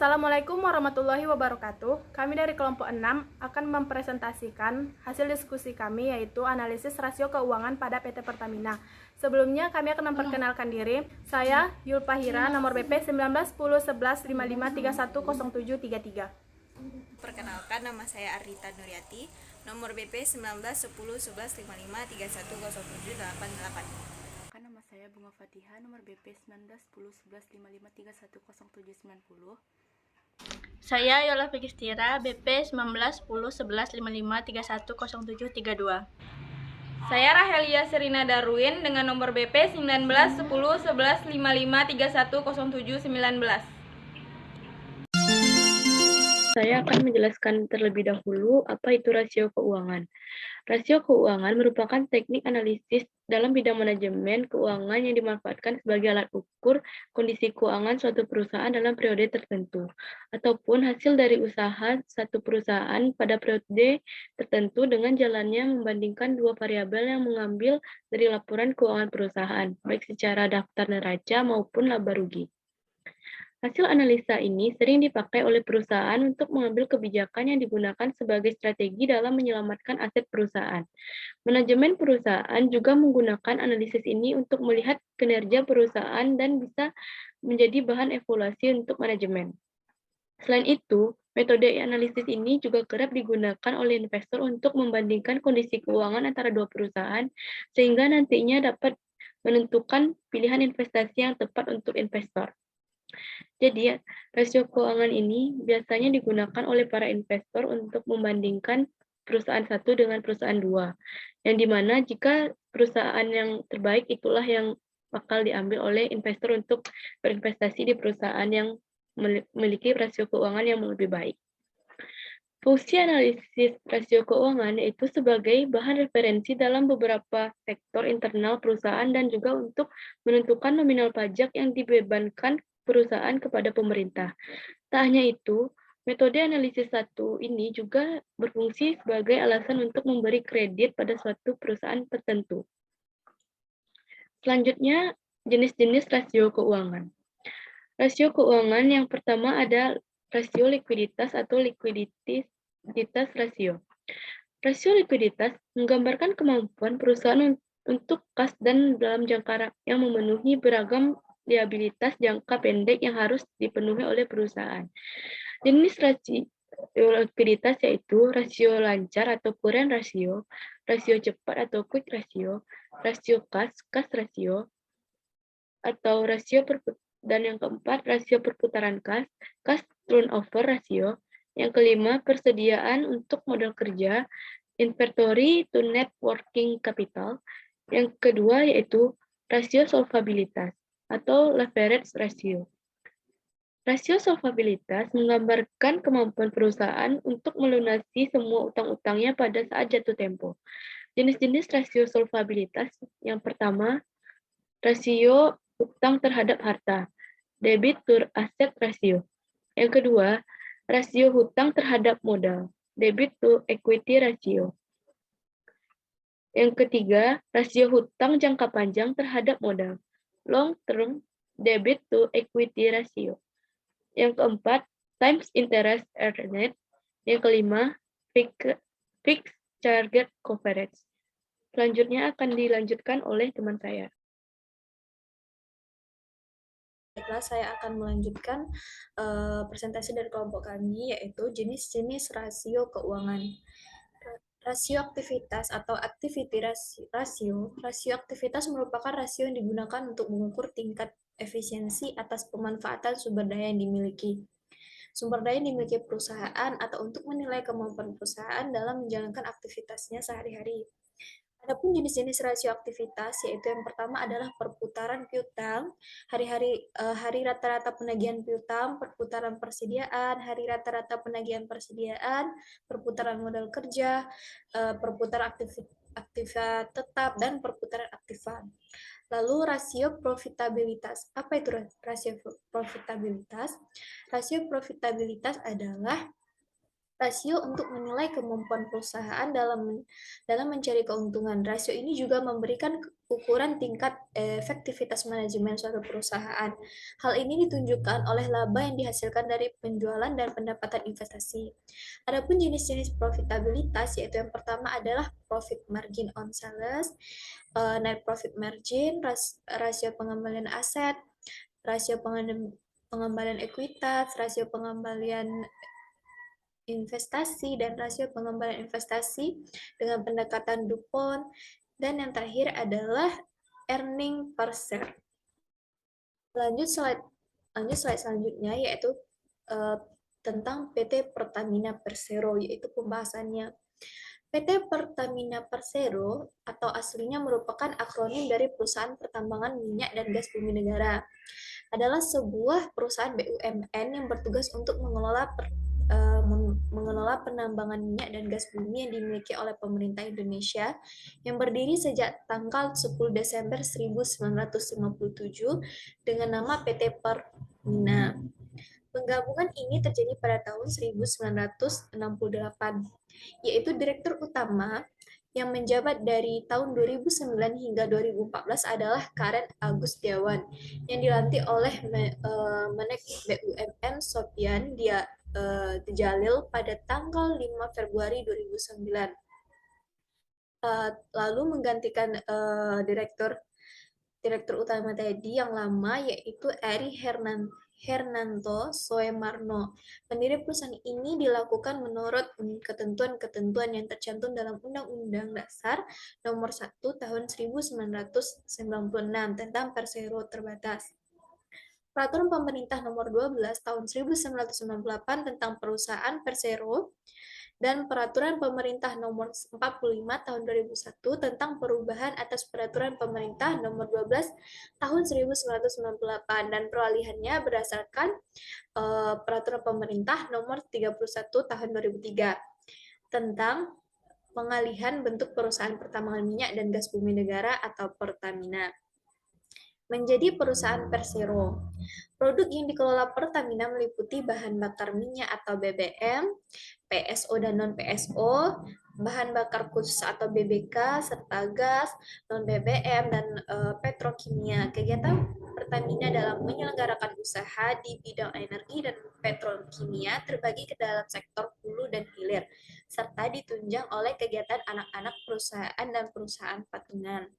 Assalamualaikum warahmatullahi wabarakatuh. Kami dari kelompok 6 akan mempresentasikan hasil diskusi kami, yaitu analisis rasio keuangan pada PT Pertamina. Sebelumnya kami akan memperkenalkan diri. Saya Yulpahira, nomor BP 19101155310733. Perkenalkan, nama saya Arita Nuryati, nomor BP 19101155310788. Nama saya Bunga Fatiha, nomor BP 19101155310790. Saya Yola Fikistira, BP 19101155310732. Saya Rahelia Serina Darwin dengan nomor BP 19101155310719. Saya akan menjelaskan terlebih dahulu apa itu rasio keuangan. Rasio keuangan merupakan teknik analisis dalam bidang manajemen keuangan yang dimanfaatkan sebagai alat ukur kondisi keuangan suatu perusahaan dalam periode tertentu, ataupun hasil dari usaha satu perusahaan pada periode tertentu dengan jalannya membandingkan dua variabel yang mengambil dari laporan keuangan perusahaan, baik secara daftar neraca maupun laba rugi. Hasil analisa ini sering dipakai oleh perusahaan untuk mengambil kebijakan yang digunakan sebagai strategi dalam menyelamatkan aset perusahaan. Manajemen perusahaan juga menggunakan analisis ini untuk melihat kinerja perusahaan dan bisa menjadi bahan evaluasi untuk manajemen. Selain itu, metode analisis ini juga kerap digunakan oleh investor untuk membandingkan kondisi keuangan antara dua perusahaan, sehingga nantinya dapat menentukan pilihan investasi yang tepat untuk investor. Jadi, rasio keuangan ini biasanya digunakan oleh para investor untuk membandingkan perusahaan satu dengan perusahaan dua, yang dimana jika perusahaan yang terbaik itulah yang bakal diambil oleh investor untuk berinvestasi di perusahaan yang memiliki rasio keuangan yang lebih baik. Fungsi analisis rasio keuangan yaitu sebagai bahan referensi dalam beberapa sektor internal perusahaan dan juga untuk menentukan nominal pajak yang dibebankan perusahaan kepada pemerintah. Tak hanya itu, metode analisis satu ini juga berfungsi sebagai alasan untuk memberi kredit pada suatu perusahaan tertentu. Selanjutnya, jenis-jenis rasio keuangan. Rasio keuangan yang pertama ada rasio likuiditas atau likuiditas rasio. Rasio likuiditas menggambarkan kemampuan perusahaan untuk kas dan dalam jangka yang memenuhi beragam liabilitas jangka pendek yang harus dipenuhi oleh perusahaan. Jenis rasio likuiditas yaitu rasio lancar atau current ratio, rasio cepat atau quick ratio, rasio cash ratio, atau rasio dan yang keempat rasio perputaran cash turnover ratio. Yang kelima, persediaan untuk modal kerja, inventory to net working capital. Yang kedua yaitu rasio solvabilitas atau leverage ratio. Rasio solvabilitas menggambarkan kemampuan perusahaan untuk melunasi semua utang-utangnya pada saat jatuh tempo. Jenis-jenis rasio solvabilitas yang pertama, rasio utang terhadap harta, debit to asset ratio. Yang kedua, rasio hutang terhadap modal, debit to equity ratio. Yang ketiga, rasio hutang jangka panjang terhadap modal, long term debit to equity ratio. Yang keempat, times interest earned. Yang kelima, fixed charge coverage. Selanjutnya akan dilanjutkan oleh teman saya. Baiklah, saya akan melanjutkan presentasi dari kelompok kami, yaitu jenis-jenis rasio keuangan. Rasio aktivitas atau activity ratio. Rasio aktivitas merupakan rasio yang digunakan untuk mengukur tingkat efisiensi atas pemanfaatan sumber daya yang dimiliki. Sumber daya yang dimiliki perusahaan atau untuk menilai kemampuan perusahaan dalam menjalankan aktivitasnya sehari-hari. Adapun jenis-jenis rasio aktivitas, yaitu yang pertama adalah perputaran piutang, hari rata-rata penagihan piutang, perputaran persediaan, hari rata-rata penagihan persediaan, perputaran modal kerja, perputaran aktiva tetap, dan perputaran aktiva. Lalu rasio profitabilitas. Apa itu rasio profitabilitas? Rasio profitabilitas adalah rasio untuk menilai kemampuan perusahaan dalam mencari keuntungan. Rasio ini juga memberikan ukuran tingkat efektivitas manajemen suatu perusahaan. Hal ini ditunjukkan oleh laba yang dihasilkan dari penjualan dan pendapatan investasi. Adapun jenis-jenis profitabilitas, yaitu yang pertama adalah profit margin on sales, net profit margin, rasio pengembalian aset, rasio pengembalian ekuitas, rasio pengembalian investasi, dan rasio pengembalian investasi dengan pendekatan DuPont, dan yang terakhir adalah earning per share. Lanjut slide selanjutnya, yaitu tentang PT Pertamina Persero, yaitu pembahasannya. PT Pertamina Persero atau aslinya merupakan akronim dari Perusahaan Pertambangan Minyak dan Gas Bumi Negara. Adalah sebuah perusahaan BUMN yang bertugas untuk mengelola penambangan minyak dan gas bumi yang dimiliki oleh pemerintah Indonesia yang berdiri sejak tanggal 10 Desember 1957 dengan nama PT Pertamina. Penggabungan ini terjadi pada tahun 1968, yaitu Direktur Utama yang menjabat dari tahun 2009 hingga 2014 adalah Karen Agustiawan, yang dilantik oleh Menek BUMN Sopyan Djalil pada tanggal 5 Februari 2009. Lalu menggantikan Direktur Utama tadi yang lama, yaitu Eri Hernanto Soemarno. Pendiri perusahaan ini dilakukan menurut ketentuan-ketentuan yang tercantum dalam Undang-Undang Dasar Nomor 1 Tahun 1996 tentang Persero Terbatas. Peraturan Pemerintah Nomor 12 Tahun 1998 tentang Perusahaan Persero, dan Peraturan Pemerintah Nomor 45 Tahun 2001 tentang perubahan atas Peraturan Pemerintah Nomor 12 Tahun 1998 dan peralihannya berdasarkan Peraturan Pemerintah Nomor 31 Tahun 2003 tentang pengalihan bentuk perusahaan pertambangan minyak dan gas bumi negara atau Pertamina menjadi perusahaan Persero. Produk yang dikelola Pertamina meliputi bahan bakar minyak atau BBM, PSO dan non-PSO, bahan bakar khusus atau BBK, serta gas, non-BBM, dan petrokimia. Kegiatan Pertamina dalam menyelenggarakan usaha di bidang energi dan petrokimia terbagi ke dalam sektor hulu dan hilir, serta ditunjang oleh kegiatan anak-anak perusahaan dan perusahaan patungan.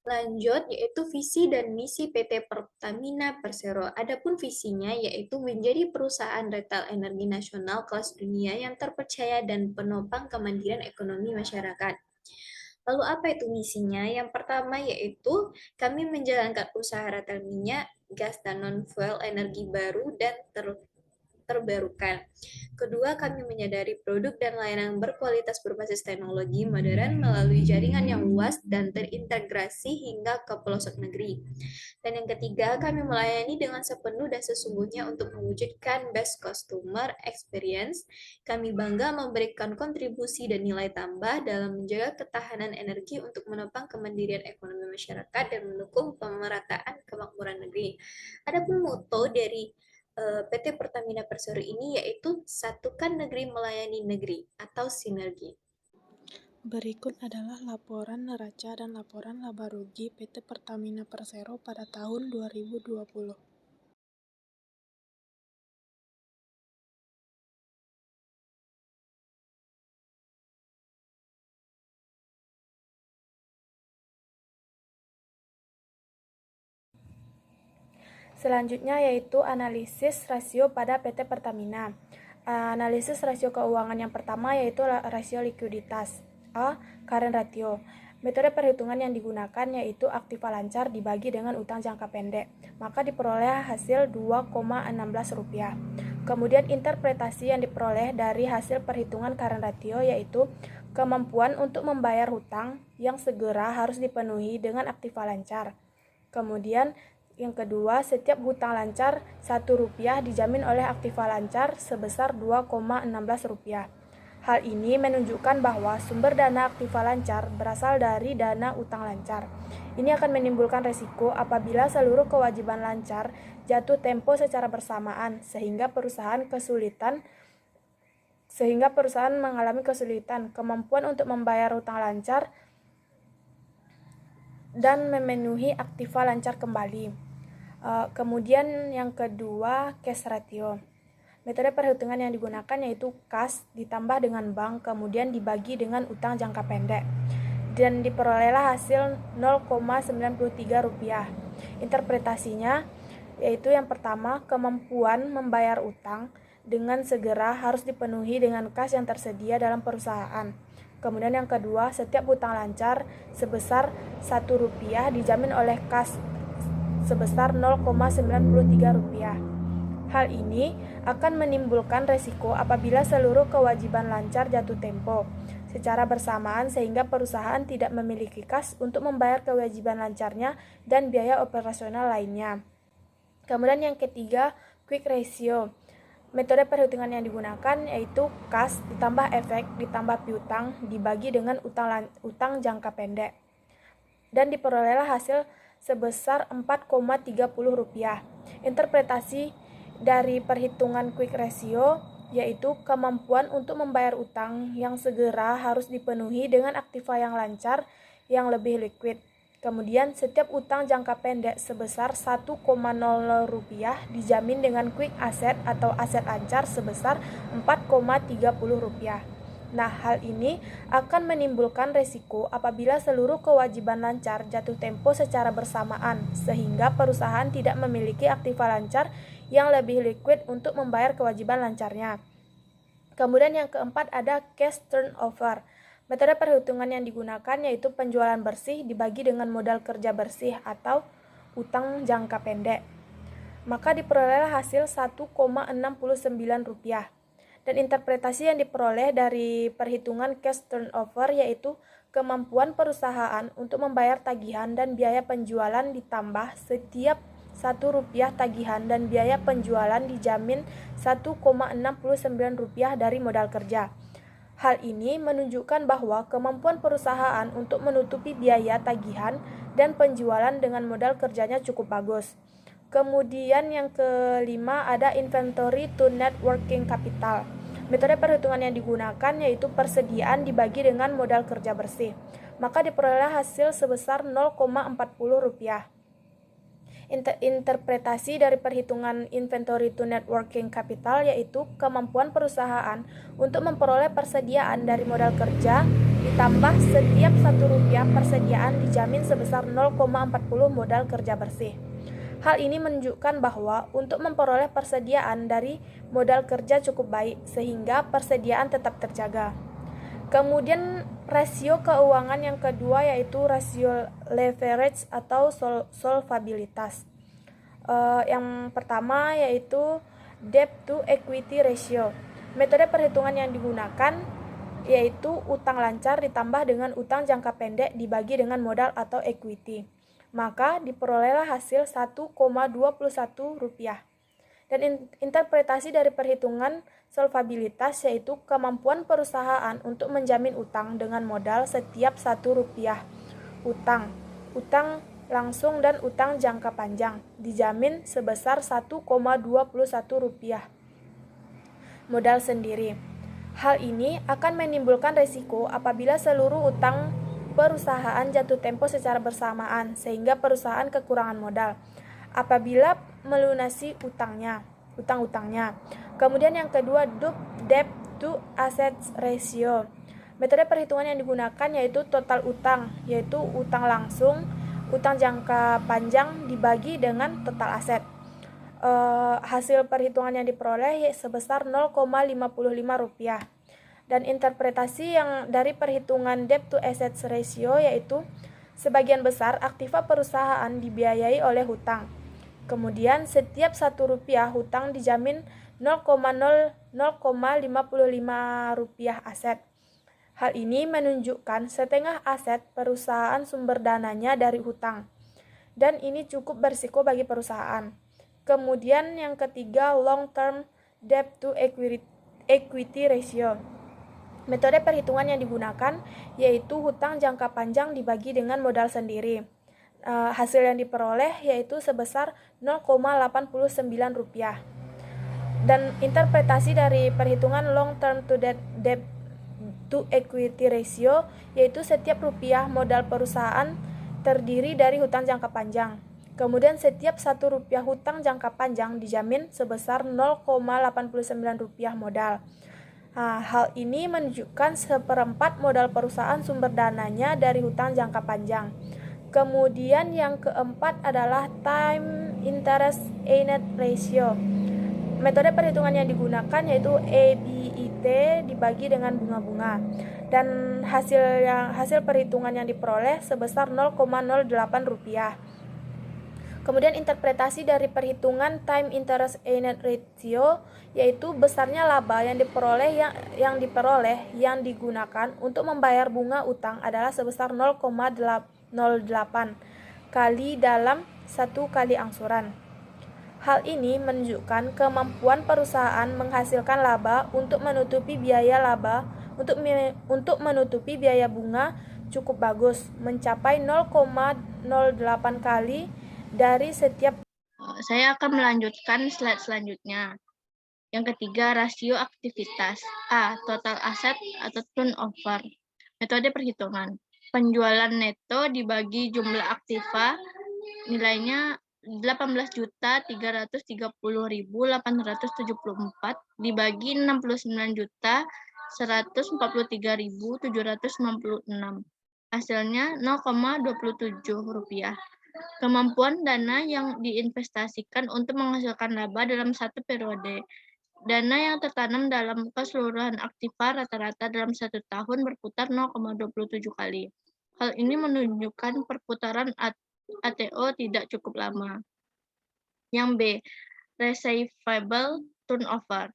Lanjut, yaitu visi dan misi PT Pertamina Persero. Adapun visinya yaitu menjadi perusahaan retail energi nasional kelas dunia yang terpercaya dan penopang kemandirian ekonomi masyarakat. Lalu apa itu misinya? Yang pertama yaitu kami menjalankan usaha retail minyak, gas, dan non-fuel energi baru dan terbarukan. Kedua, kami menyadari produk dan layanan berkualitas berbasis teknologi modern melalui jaringan yang luas dan terintegrasi hingga ke pelosok negeri. Dan yang ketiga, kami melayani dengan sepenuh dan sesungguhnya untuk mewujudkan best customer experience. Kami bangga memberikan kontribusi dan nilai tambah dalam menjaga ketahanan energi untuk menopang kemandirian ekonomi masyarakat dan mendukung pemerataan kemakmuran negeri. Adapun moto dari PT Pertamina Persero ini yaitu satukan negeri melayani negeri atau sinergi. Berikut adalah laporan neraca dan laporan laba rugi PT Pertamina Persero pada tahun 2020. Selanjutnya yaitu analisis rasio pada PT Pertamina. Analisis rasio keuangan yang pertama yaitu rasio likuiditas. A. Current ratio. Metode perhitungan yang digunakan yaitu aktiva lancar dibagi dengan utang jangka pendek, maka diperoleh hasil 2,16 rupiah. Kemudian interpretasi yang diperoleh dari hasil perhitungan current ratio yaitu kemampuan untuk membayar hutang yang segera harus dipenuhi dengan aktiva lancar. Kemudian yang kedua, setiap hutang lancar Rp1 dijamin oleh aktiva lancar sebesar Rp2,16. Hal ini menunjukkan bahwa sumber dana aktiva lancar berasal dari dana utang lancar. Ini akan menimbulkan resiko apabila seluruh kewajiban lancar jatuh tempo secara bersamaan sehingga perusahaan mengalami kesulitan. Kemampuan untuk membayar hutang lancar dan memenuhi aktiva lancar kembali. Kemudian yang kedua, cash ratio. Metode perhitungan yang digunakan yaitu kas ditambah dengan bank, kemudian dibagi dengan utang jangka pendek. Dan diperolehlah hasil 0,93 rupiah. Interpretasinya yaitu yang pertama, kemampuan membayar utang dengan segera harus dipenuhi dengan kas yang tersedia dalam perusahaan. Kemudian yang kedua, setiap utang lancar sebesar Rp1 dijamin oleh kas sebesar 0,93 rupiah. Hal ini akan menimbulkan resiko apabila seluruh kewajiban lancar jatuh tempo secara bersamaan sehingga perusahaan tidak memiliki kas untuk membayar kewajiban lancarnya dan biaya operasional lainnya. Kemudian yang ketiga, quick ratio. Metode perhitungan yang digunakan yaitu kas ditambah efek ditambah piutang dibagi dengan utang jangka pendek. Dan diperolehlah hasil sebesar Rp4,30. Interpretasi dari perhitungan quick ratio yaitu kemampuan untuk membayar utang yang segera harus dipenuhi dengan aktiva yang lancar yang lebih liquid. Kemudian setiap utang jangka pendek sebesar Rp1,00 dijamin dengan quick asset atau aset lancar sebesar Rp4,30. Nah, hal ini akan menimbulkan resiko apabila seluruh kewajiban lancar jatuh tempo secara bersamaan, sehingga perusahaan tidak memiliki aktiva lancar yang lebih liquid untuk membayar kewajiban lancarnya. Kemudian yang keempat ada cash turnover. Metode perhitungan yang digunakan yaitu penjualan bersih dibagi dengan modal kerja bersih atau utang jangka pendek. Maka diperolehlah hasil Rp1,69. Dan interpretasi yang diperoleh dari perhitungan cash turnover yaitu kemampuan perusahaan untuk membayar tagihan dan biaya penjualan ditambah setiap Rp1 tagihan dan biaya penjualan dijamin Rp1,69 dari modal kerja. Hal ini menunjukkan bahwa kemampuan perusahaan untuk menutupi biaya tagihan dan penjualan dengan modal kerjanya cukup bagus. Kemudian yang kelima ada inventory to net working capital. Metode perhitungan yang digunakan yaitu persediaan dibagi dengan modal kerja bersih. Maka diperoleh hasil sebesar Rp0,40. Interpretasi dari perhitungan inventory to net working capital yaitu kemampuan perusahaan untuk memperoleh persediaan dari modal kerja ditambah setiap Rp1 persediaan dijamin sebesar 0,40 modal kerja bersih. Hal ini menunjukkan bahwa untuk memperoleh persediaan dari modal kerja cukup baik sehingga persediaan tetap terjaga. Kemudian rasio keuangan yang kedua yaitu rasio leverage atau solvabilitas. Yang pertama yaitu debt to equity ratio. Metode perhitungan yang digunakan yaitu utang lancar ditambah dengan utang jangka pendek dibagi dengan modal atau equity. Maka diperolehlah hasil Rp1,21. Dan interpretasi dari perhitungan solvabilitas yaitu kemampuan perusahaan untuk menjamin utang dengan modal setiap Rp1 utang langsung dan utang jangka panjang dijamin sebesar Rp1,21 modal sendiri. Hal ini akan menimbulkan risiko apabila seluruh utang perusahaan jatuh tempo secara bersamaan sehingga perusahaan kekurangan modal apabila melunasi utang-utangnya. Kemudian yang kedua, debt to assets ratio. Metode perhitungan yang digunakan yaitu total utang, yaitu utang langsung, utang jangka panjang dibagi dengan total aset. Hasil perhitungan yang diperoleh sebesar Rp0,55. Dan interpretasi yang dari perhitungan debt to assets ratio yaitu sebagian besar aktiva perusahaan dibiayai oleh hutang. Kemudian setiap Rp1 hutang dijamin 0,55 rupiah aset. Hal ini menunjukkan setengah aset perusahaan sumber dananya dari hutang. Dan ini cukup berisiko bagi perusahaan. Kemudian yang ketiga, long term debt to equity ratio. Metode perhitungan yang digunakan yaitu hutang jangka panjang dibagi dengan modal sendiri. Hasil yang diperoleh yaitu sebesar Rp0,89. Dan interpretasi dari perhitungan long term to debt to equity ratio yaitu setiap rupiah modal perusahaan terdiri dari hutang jangka panjang. Kemudian setiap Rp1 hutang jangka panjang dijamin sebesar Rp0,89 modal. Nah, hal ini menunjukkan seperempat modal perusahaan sumber dananya dari hutang jangka panjang. Kemudian yang keempat adalah time interest earned ratio. Metode perhitungan yang digunakan yaitu EBIT dibagi dengan bunga-bunga, dan hasil perhitungan yang diperoleh sebesar Rp0,08. Kemudian interpretasi dari perhitungan time interest earned ratio yaitu besarnya laba yang yang digunakan untuk membayar bunga utang adalah sebesar 0,08 kali dalam 1 kali angsuran. Hal ini menunjukkan kemampuan perusahaan menghasilkan laba untuk menutupi biaya bunga cukup bagus, mencapai 0,08 kali dari setiap. Saya akan melanjutkan slide selanjutnya. Yang ketiga, rasio aktivitas. A. Total aset atau turnover. Metode perhitungan. Penjualan neto dibagi jumlah aktiva, nilainya 18.330.874 dibagi 69.143.796. Hasilnya Rp0,27. Kemampuan dana yang diinvestasikan untuk menghasilkan laba dalam satu periode. Dana yang tertanam dalam keseluruhan aktiva rata-rata dalam 1 tahun berputar 0,27 kali. Hal ini menunjukkan perputaran ATO tidak cukup lama. Yang B. Receivable turnover.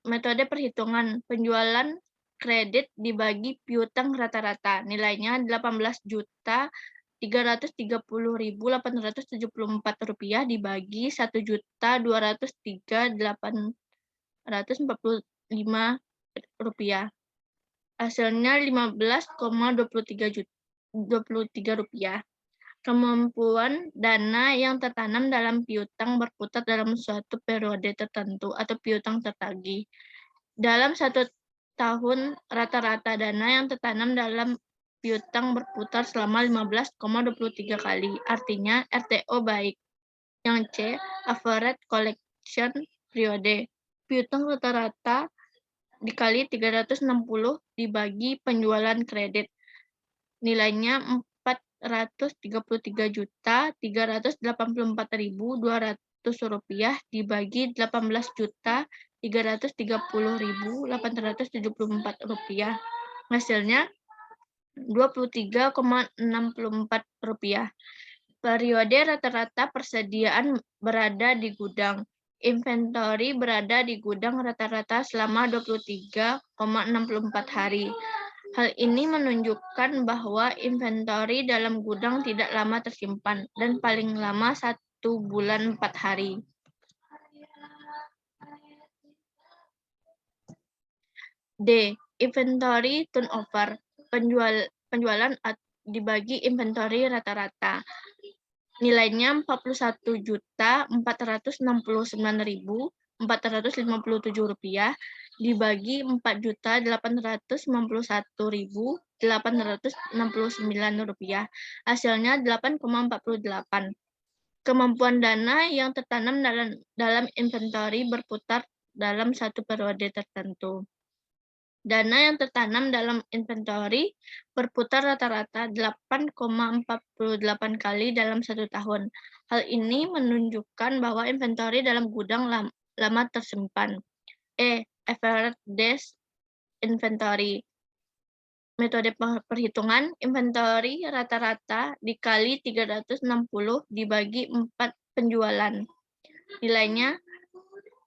Metode perhitungan penjualan kredit dibagi piutang rata-rata. Nilainya Rp330.874 dibagi Rp1.003.845. Hasilnya Rp15,23. Kemampuan dana yang tertanam dalam piutang berputar dalam suatu periode tertentu atau piutang tertagih. Dalam 1 tahun, rata-rata dana yang tertanam dalam piutang berputar selama 15,23 kali. Artinya RTO baik. Yang C. Average collection period. Piutang rata-rata dikali 360 dibagi penjualan kredit. Nilainya Rp433.384.200 dibagi Rp18.330.874. Hasilnya Rp23,64. Periode rata-rata persediaan berada di gudang. Inventory berada di gudang rata-rata selama 23,64 hari. Hal ini menunjukkan bahwa inventory dalam gudang tidak lama tersimpan dan paling lama 1 bulan 4 hari. D. Inventory turnover. Penjualan dibagi inventory rata-rata. Nilainya Rp4.469.457 dibagi Rp4.891.869. Hasilnya 8,48. Kemampuan dana yang tertanam dalam inventory berputar dalam satu periode tertentu. Dana yang tertanam dalam inventory berputar rata-rata 8,48 kali dalam 1 tahun. Hal ini menunjukkan bahwa inventory dalam gudang lama tersimpan. E. Average days inventory. Metode perhitungan inventory rata-rata dikali 360 dibagi 4 penjualan. Nilainya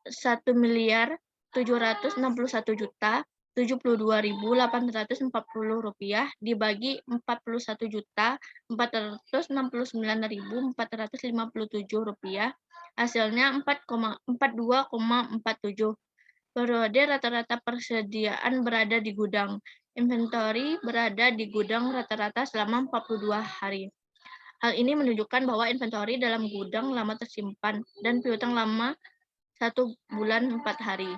Rp1.761.072.840 dibagi Rp4.469.457. Hasilnya 42,47. Periode rata-rata persediaan berada di gudang. Inventory berada di gudang rata-rata selama 42 hari. Hal ini menunjukkan bahwa inventory dalam gudang lama tersimpan dan piutang lama 1 bulan 4 hari.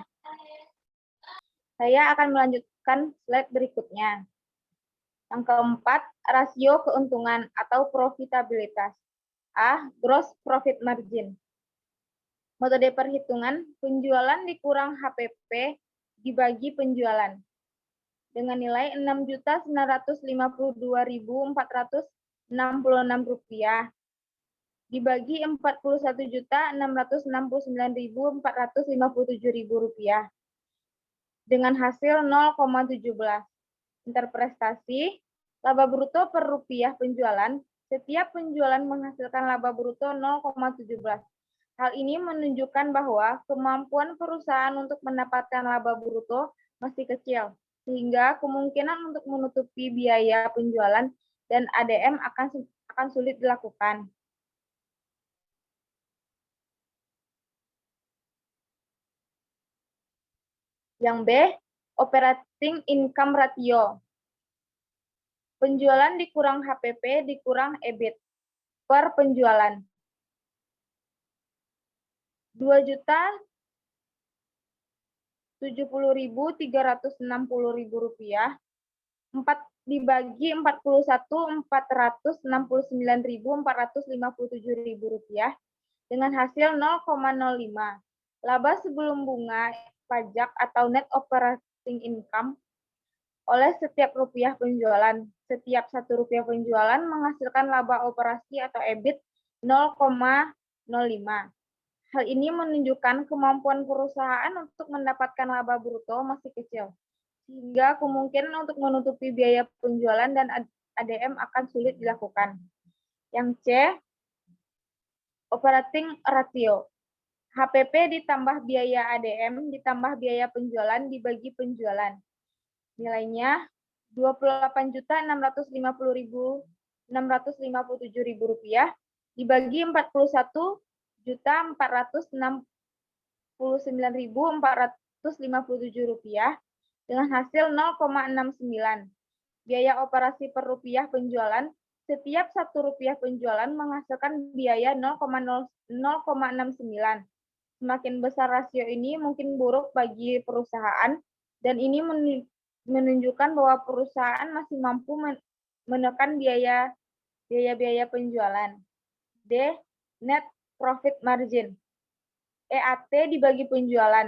Saya akan melanjutkan slide berikutnya. Yang keempat, rasio keuntungan atau profitabilitas. A. Gross profit margin. Metode perhitungan penjualan dikurang HPP dibagi penjualan dengan nilai Rp6.952.466 dibagi Rp41.669.457 dengan hasil 0,17. Interpretasi laba bruto per rupiah penjualan, setiap penjualan menghasilkan laba bruto 0,17. Hal ini menunjukkan bahwa kemampuan perusahaan untuk mendapatkan laba bruto masih kecil, sehingga kemungkinan untuk menutupi biaya penjualan dan ADM akan sulit dilakukan. Yang B, operating income ratio. Penjualan dikurang HPP dikurang EBIT per penjualan. Rp2.070.360.000 dibagi Rp41.469.457 dengan hasil 0,05. Laba sebelum bunga pajak atau net operating income oleh setiap rupiah penjualan. Setiap Rp1 penjualan menghasilkan laba operasi atau EBIT 0,05. Hal ini menunjukkan kemampuan perusahaan untuk mendapatkan laba bruto masih kecil, sehingga kemungkinan untuk menutupi biaya penjualan dan ADM akan sulit dilakukan. Yang C, operating ratio. HPP ditambah biaya ADM ditambah biaya penjualan dibagi penjualan. Nilainya Rp21.657.000 dibagi Rp40.499.457 dengan hasil 0,69. Biaya operasi per rupiah penjualan, setiap Rp1 penjualan menghasilkan biaya 0,69. Semakin besar rasio ini mungkin buruk bagi perusahaan, dan ini menunjukkan bahwa perusahaan masih mampu menekan biaya penjualan. D. Net profit margin. EAT dibagi penjualan.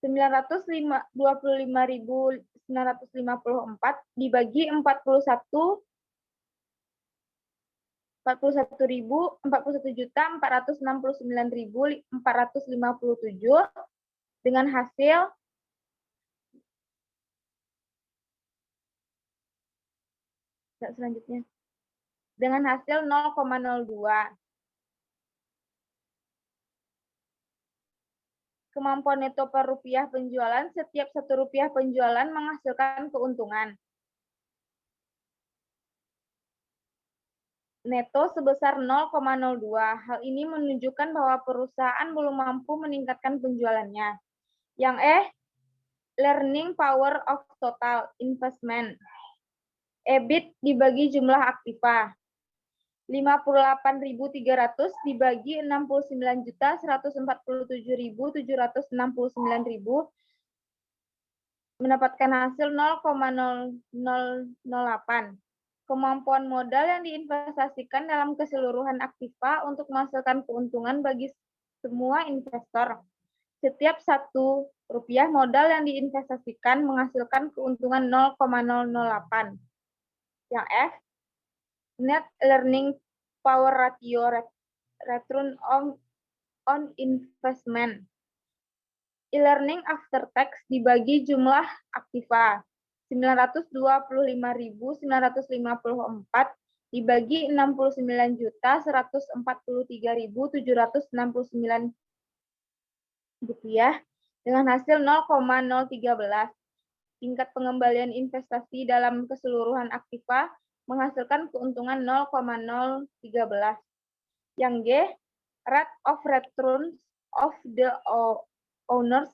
925.954 dibagi 41.469.457 dengan hasil selanjutnya dengan hasil 0,02. Kemampuan neto per rupiah penjualan, setiap Rp1 penjualan menghasilkan keuntungan neto sebesar 0,02. Hal ini menunjukkan bahwa perusahaan belum mampu meningkatkan penjualannya. Yang E, learning power of total investment. EBIT dibagi jumlah aktiva. 58.300 dibagi 69.147.769.000 mendapatkan hasil 0,0008. Kemampuan modal yang diinvestasikan dalam keseluruhan aktiva untuk menghasilkan keuntungan bagi semua investor. Setiap Rp1 modal yang diinvestasikan menghasilkan keuntungan 0,008. Yang F, net learning power ratio return on investment. E-learning after tax dibagi jumlah aktiva. 925.954 dibagi 69.143.769 rupiah dengan hasil 0,013. Tingkat pengembalian investasi dalam keseluruhan aktiva menghasilkan keuntungan 0,013. Yang G, rate of returns of the owners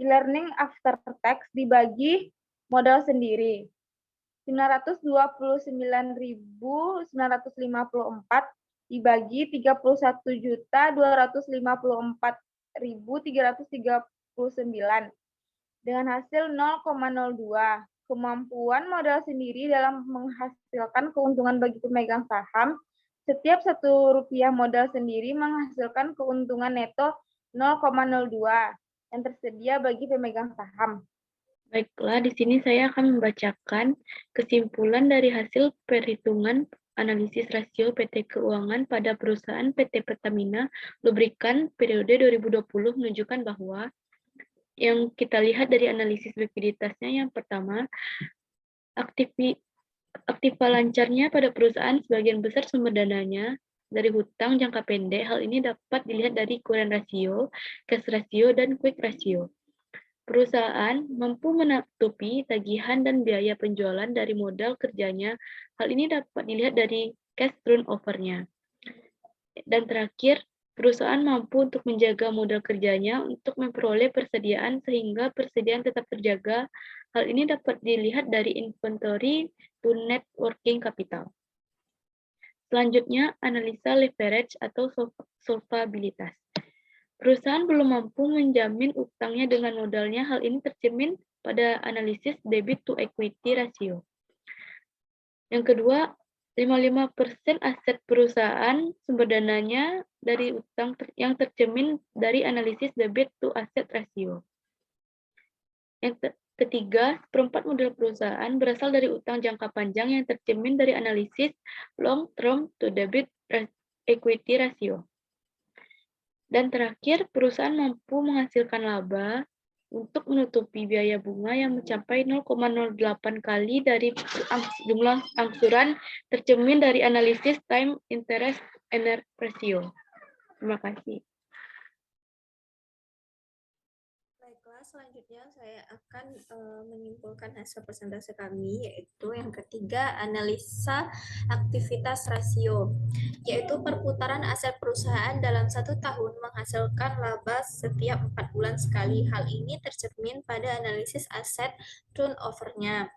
e-learning after tax dibagi modal sendiri. 929.954 dibagi 31.254.339 dengan hasil 0,02. Kemampuan modal sendiri dalam menghasilkan keuntungan bagi pemegang saham. Setiap Rp1 modal sendiri menghasilkan keuntungan neto 0,02 yang tersedia bagi pemegang saham. Baiklah, di sini saya akan membacakan kesimpulan dari hasil perhitungan analisis rasio PT Keuangan pada perusahaan PT Pertamina Lubrikan periode 2020 menunjukkan bahwa yang kita lihat dari analisis likuiditasnya, yang pertama, aktiva lancarnya pada perusahaan sebagian besar sumber dananya dari hutang jangka pendek. Hal ini dapat dilihat dari current ratio, cash ratio, dan quick ratio. Perusahaan mampu menutupi tagihan dan biaya penjualan dari modal kerjanya. Hal ini dapat dilihat dari cash turnover-nya. Dan terakhir, perusahaan mampu untuk menjaga modal kerjanya untuk memperoleh persediaan sehingga persediaan tetap terjaga. Hal ini dapat dilihat dari inventory to net working capital. Selanjutnya, analisa leverage atau solvabilitas. Perusahaan belum mampu menjamin utangnya dengan modalnya. Hal ini tercermin pada analisis debit to equity ratio. Yang kedua, 55% aset perusahaan sumber dananya dari utang yang tercermin dari analisis debit to asset ratio. Yang ketiga, seperempat modal perusahaan berasal dari utang jangka panjang yang tercermin dari analisis long term to debit equity ratio. Dan terakhir, perusahaan mampu menghasilkan laba untuk menutupi biaya bunga yang mencapai 0,08 kali dari jumlah angsuran tercermin dari analisis time interest ratio. Terima kasih. Baiklah, selanjutnya saya akan menyimpulkan hasil persentase kami, yaitu yang ketiga, analisa aktivitas rasio, yaitu perputaran aset perusahaan dalam 1 tahun menghasilkan laba setiap 4 bulan sekali. Hal ini tercermin pada analisis aset turnover-nya.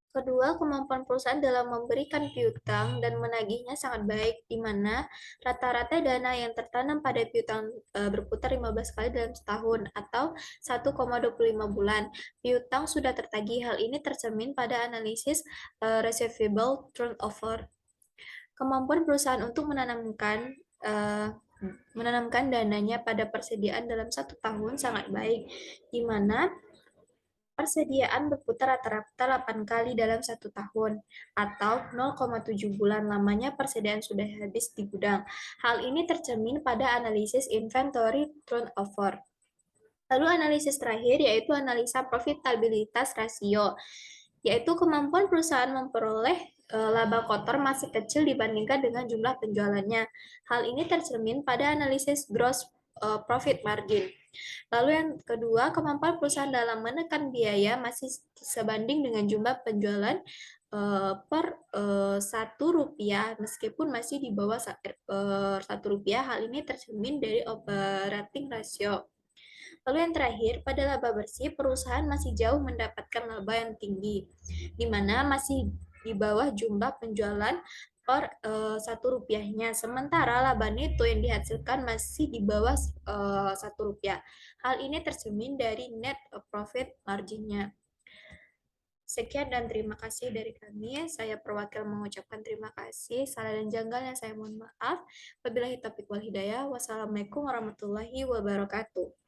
Kedua, kemampuan perusahaan dalam memberikan piutang dan menagihnya sangat baik, di mana rata-rata dana yang tertanam pada piutang berputar 15 kali dalam setahun atau 1,25 bulan. Piutang sudah tertagih. Hal ini tercermin pada analisis receivable turnover. Kemampuan perusahaan untuk menanamkan dananya pada persediaan dalam 1 tahun sangat baik, di mana persediaan berputar rata-rata 8 kali dalam 1 tahun, atau 0,7 bulan lamanya persediaan sudah habis di gudang. Hal ini tercermin pada analisis inventory turnover. Lalu analisis terakhir yaitu analisa profitabilitas rasio, yaitu kemampuan perusahaan memperoleh laba kotor masih kecil dibandingkan dengan jumlah penjualannya. Hal ini tercermin pada analisis gross profit margin. Lalu yang kedua, kemampuan perusahaan dalam menekan biaya masih sebanding dengan jumlah penjualan per Rp1 meskipun masih di bawah Rp1. Hal ini tercermin dari operating ratio. Lalu yang terakhir, pada laba bersih, perusahaan masih jauh mendapatkan laba yang tinggi, di mana masih di bawah jumlah penjualan per Rp1-nya. Sementara laba neto yang dihasilkan masih di bawah Rp1. Hal ini tercermin dari net profit margin-nya. Sekian dan terima kasih dari kami. Saya perwakilan mengucapkan terima kasih. Salah dan janggalnya saya mohon maaf. Wabillahi taufiq wal hidayah. Wassalamualaikum warahmatullahi wabarakatuh.